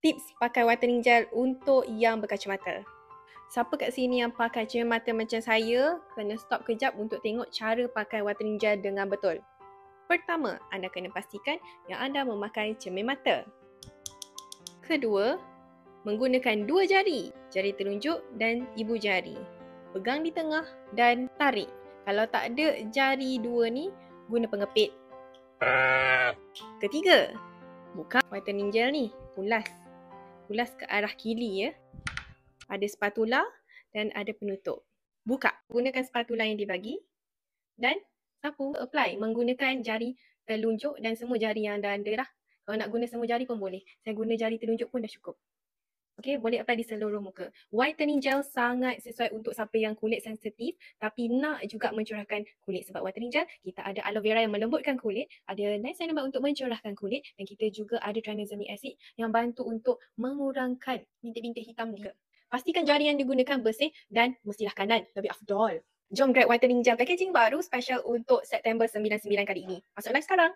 Tips pakai whitening gel untuk yang berkacamata. Siapa kat sini yang pakai cermin mata macam saya, kena stop kejap untuk tengok cara pakai whitening gel dengan betul. Pertama, anda kena pastikan yang anda memakai cermin mata. Kedua, menggunakan dua jari, jari telunjuk dan ibu jari. Pegang di tengah dan tarik. Kalau tak ada jari dua ni, guna pengepit. Ketiga, buka whitening gel ni, pulas ke arah kili ya. Ada spatula dan ada penutup. Buka. Gunakan spatula yang dibagi dan sapu apply menggunakan jari telunjuk dan semua jari yang anda ada lah. Kalau nak guna semua jari pun boleh. Saya guna jari telunjuk pun dah cukup. Okey, boleh apply di seluruh muka. Whitening gel sangat sesuai untuk siapa yang kulit sensitif tapi nak juga mencurahkan kulit. Sebab whitening gel, kita ada aloe vera yang melembutkan kulit, ada niacinamide untuk mencurahkan kulit dan kita juga ada tranexamic acid yang bantu untuk mengurangkan bintik-bintik hitam di muka. Pastikan jari yang digunakan bersih dan mestilah kanan, lebih afdol. Jom grab whitening gel packaging baru special untuk September 99 kali ini. Masuk live sekarang!